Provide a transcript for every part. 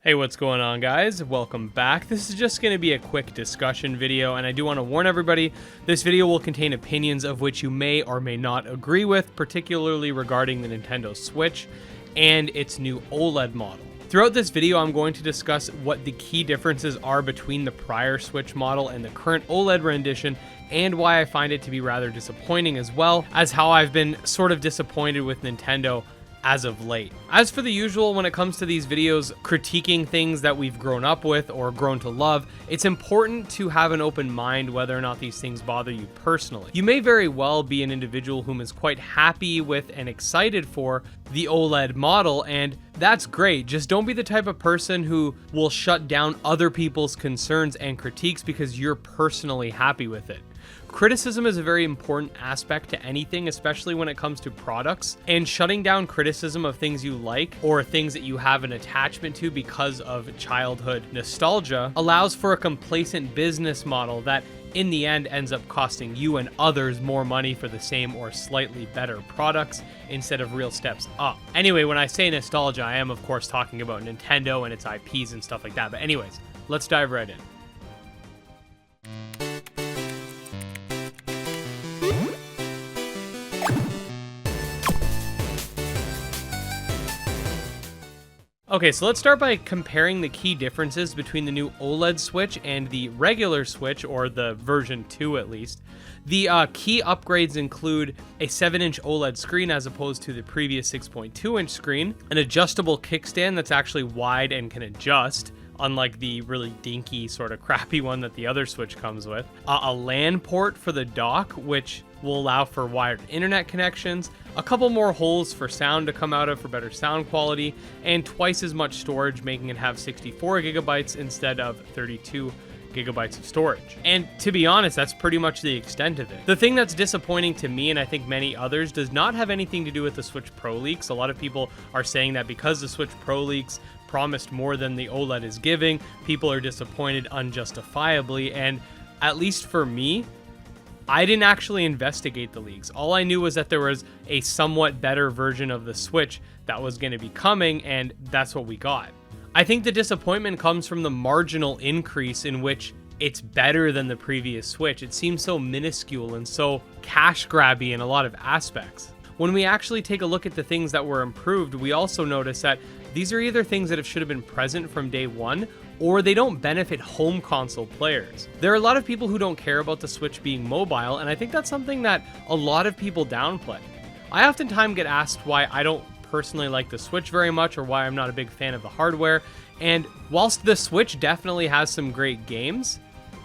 Hey, what's going on, guys? Welcome back. This is just going to be a quick discussion video, and I do want to warn everybody, this video will contain opinions of which you may or may not agree with, particularly regarding the Nintendo Switch and its new OLED model. Throughout this video, I'm going to discuss what the key differences are between the prior Switch model and the current OLED rendition, and why I find it to be rather disappointing, as well as how I've been sort of disappointed with Nintendo as of late. As for the usual, when it comes to these videos critiquing things that we've grown up with or grown to love, it's important to have an open mind whether or not these things bother you personally. You may very well be an individual whom is quite happy with and excited for the OLED model, and that's great. Just don't be the type of person who will shut down other people's concerns and critiques because you're personally happy with it. Criticism is a very important aspect to anything, especially when it comes to products, and shutting down criticism of things you like or things that you have an attachment to because of childhood nostalgia allows for a complacent business model that in the end ends up costing you and others more money for the same or slightly better products instead of real steps up. Anyway, when I say nostalgia, I am of course talking about Nintendo and its IPs and stuff like that. But anyways, let's dive right in. Okay, so let's start by comparing the key differences between the new OLED Switch and the regular Switch, or the version 2 at least. The key upgrades include a 7-inch OLED screen as opposed to the previous 6.2-inch screen, an adjustable kickstand that's actually wide and can adjust, unlike the really dinky sort of crappy one that the other Switch comes with, a LAN port for the dock, which will allow for wired internet connections, a couple more holes for sound to come out of for better sound quality, and twice as much storage, making it have 64 gigabytes instead of 32 gigabytes of storage. And to be honest, that's pretty much the extent of it. The thing that's disappointing to me, and I think many others, does not have anything to do with the Switch Pro leaks. A lot of people are saying that because the Switch Pro leaks promised more than the OLED is giving, people are disappointed unjustifiably, and at least for me, I didn't actually investigate the leaks. All I knew was that there was a somewhat better version of the Switch that was going to be coming, and that's what we got. I think the disappointment comes from the marginal increase in which it's better than the previous Switch. It seems so minuscule and so cash grabby in a lot of aspects. When we actually take a look at the things that were improved, we also notice that these are either things that should have been present from day one, or they don't benefit home console players. There are a lot of people who don't care about the Switch being mobile, and I think that's something that a lot of people downplay. I oftentimes get asked why I don't personally like the Switch very much, or why I'm not a big fan of the hardware, and whilst the Switch definitely has some great games,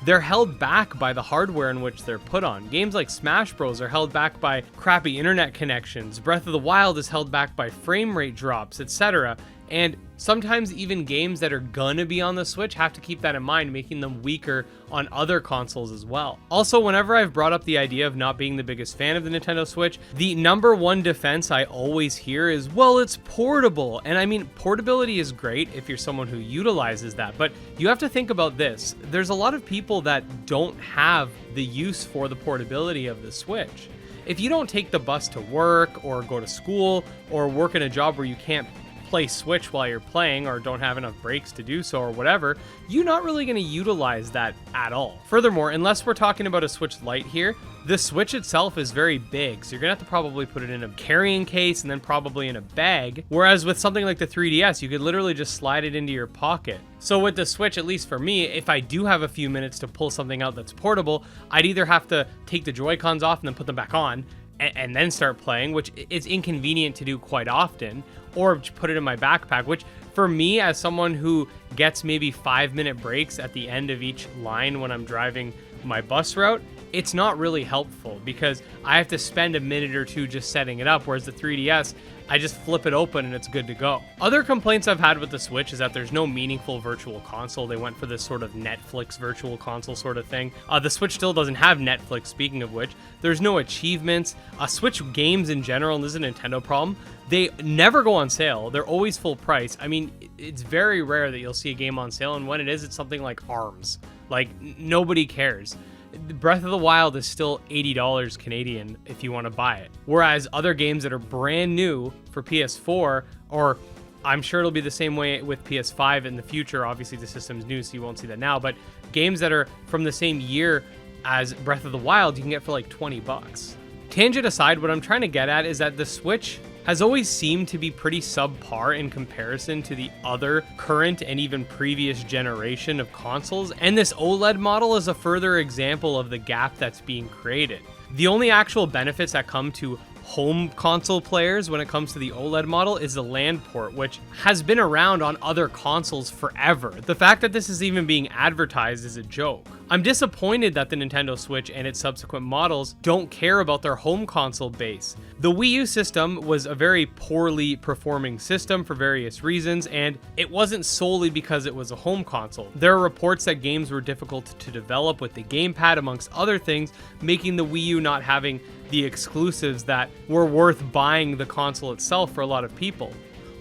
they're held back by the hardware in which they're put on. Games like Smash Bros are held back by crappy internet connections, Breath of the Wild is held back by frame rate drops, etc. And sometimes even games that are gonna be on the Switch have to keep that in mind, making them weaker on other consoles as well. Also, whenever I've brought up the idea of not being the biggest fan of the Nintendo Switch, the number one defense I always hear is, well, it's portable. And I mean, portability is great if you're someone who utilizes that, but you have to think about this. There's a lot of people that don't have the use for the portability of the Switch. If you don't take the bus to work, or go to school, or work in a job where you can't play Switch while you're playing, or don't have enough breaks to do so, or whatever, you're not really going to utilize that at all. Furthermore, unless we're talking about a Switch Lite here, the Switch itself is very big, so you're gonna have to probably put it in a carrying case and then probably in a bag, whereas with something like the 3DS, you could literally just slide it into your pocket. So with the Switch, at least for me, if I do have a few minutes to pull something out that's portable, I'd either have to take the Joy-Cons off and then put them back on, and then start playing, which is inconvenient to do quite often, or put it in my backpack, which for me, as someone who gets maybe 5-minute breaks at the end of each line when I'm driving my bus route, it's not really helpful because I have to spend a minute or two just setting it up, whereas the 3DS, I just flip it open and it's good to go. Other complaints I've had with the Switch is that there's no meaningful virtual console. They went for this sort of Netflix virtual console sort of thing. The Switch still doesn't have Netflix, speaking of which. There's no achievements. Switch games in general, and this is a Nintendo problem, they never go on sale. They're always full price. I mean, it's very rare that you'll see a game on sale, and when it is, it's something like ARMS. Like, nobody cares. Breath of the Wild is still $80 Canadian if you want to buy it. Whereas other games that are brand new for PS4 or I'm sure it'll be the same way with PS5 in the future. Obviously, the system's new, so you won't see that now. But games that are from the same year as Breath of the Wild, you can get for like 20 bucks. Tangent aside, what I'm trying to get at is that the Switch has always seemed to be pretty subpar in comparison to the other current and even previous generation of consoles, and this OLED model is a further example of the gap that's being created. The only actual benefits that come to home console players when it comes to the OLED model is the LAN port, which has been around on other consoles forever. The fact that this is even being advertised is a joke. I'm disappointed that the Nintendo Switch and its subsequent models don't care about their home console base. The Wii U system was a very poorly performing system for various reasons, and it wasn't solely because it was a home console. There are reports that games were difficult to develop with the gamepad, amongst other things, making the Wii U not having the exclusives that were worth buying the console itself for a lot of people.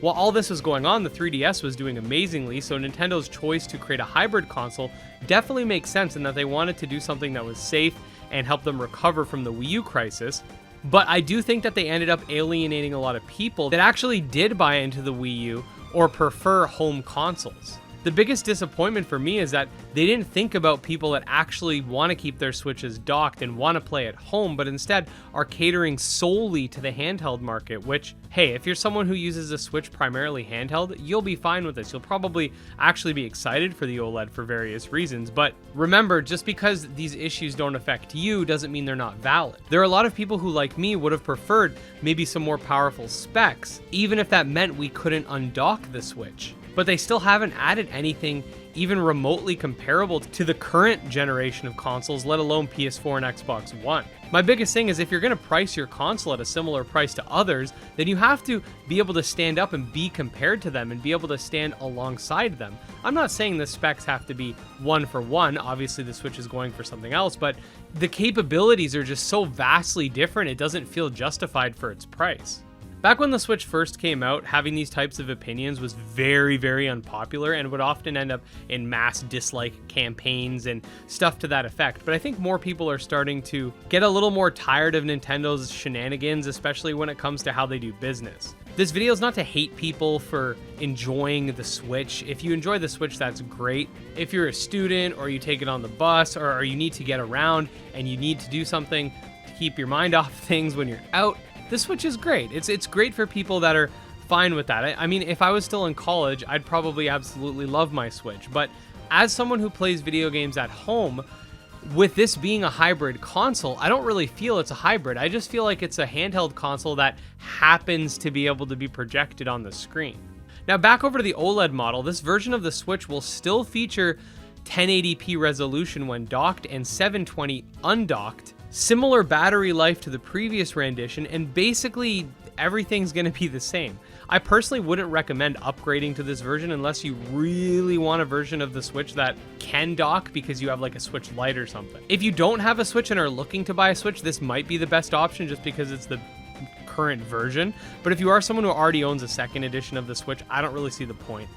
While all this was going on, the 3DS was doing amazingly, so Nintendo's choice to create a hybrid console definitely makes sense in that they wanted to do something that was safe and help them recover from the Wii U crisis. But I do think that they ended up alienating a lot of people that actually did buy into the Wii U or prefer home consoles. The biggest disappointment for me is that they didn't think about people that actually want to keep their Switches docked and want to play at home, but instead are catering solely to the handheld market, which, hey, if you're someone who uses a Switch primarily handheld, you'll be fine with this. You'll probably actually be excited for the OLED for various reasons, but remember, just because these issues don't affect you doesn't mean they're not valid. There are a lot of people who, like me, would have preferred maybe some more powerful specs, even if that meant we couldn't undock the Switch. But they still haven't added anything even remotely comparable to the current generation of consoles, let alone PS4 and Xbox One. My biggest thing is if you're going to price your console at a similar price to others, then you have to be able to stand up and be compared to them and be able to stand alongside them. I'm not saying the specs have to be one for one. Obviously, the Switch is going for something else, but the capabilities are just so vastly different, it doesn't feel justified for its price. Back when the Switch first came out, having these types of opinions was very, very unpopular and would often end up in mass dislike campaigns and stuff to that effect. But I think more people are starting to get a little more tired of Nintendo's shenanigans, especially when it comes to how they do business. This video is not to hate people for enjoying the Switch. If you enjoy the Switch, that's great. If you're a student or you take it on the bus or you need to get around and you need to do something to keep your mind off things when you're out, the Switch is great. It's great for people that are fine with that. I mean, if I was still in college, I'd probably absolutely love my Switch. But as someone who plays video games at home, with this being a hybrid console, I don't really feel it's a hybrid. I just feel like it's a handheld console that happens to be able to be projected on the screen. Now, back over to the OLED model, this version of the Switch will still feature 1080p resolution when docked and 720 undocked. Similar battery life to the previous rendition, and basically everything's going to be the same. I personally wouldn't recommend upgrading to this version unless you really want a version of the Switch that can dock because you have like a Switch Lite or something. If you don't have a Switch and are looking to buy a Switch, this might be the best option just because it's the current version. But if you are someone who already owns a second edition of the Switch, I don't really see the point.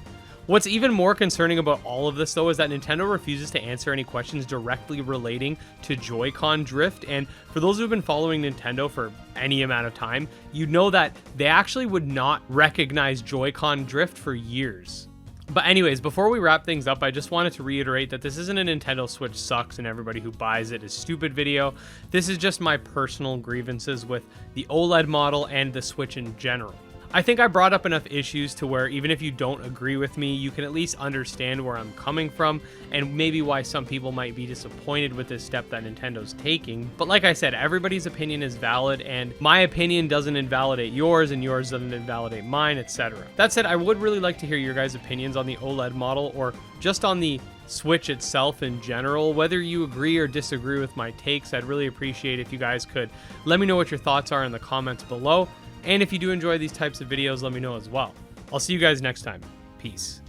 What's even more concerning about all of this, though, is that Nintendo refuses to answer any questions directly relating to Joy-Con drift. And for those who've been following Nintendo for any amount of time, you know that they actually would not recognize Joy-Con drift for years. But anyways, before we wrap things up, I just wanted to reiterate that this isn't a Nintendo Switch sucks and everybody who buys it is stupid video. This is just my personal grievances with the OLED model and the Switch in general. I think I brought up enough issues to where even if you don't agree with me, you can at least understand where I'm coming from and maybe why some people might be disappointed with this step that Nintendo's taking. But like I said, everybody's opinion is valid and my opinion doesn't invalidate yours and yours doesn't invalidate mine, etc. That said, I would really like to hear your guys' opinions on the OLED model or just on the Switch itself in general. Whether you agree or disagree with my takes, I'd really appreciate if you guys could let me know what your thoughts are in the comments below. And if you do enjoy these types of videos, let me know as well. I'll see you guys next time. Peace.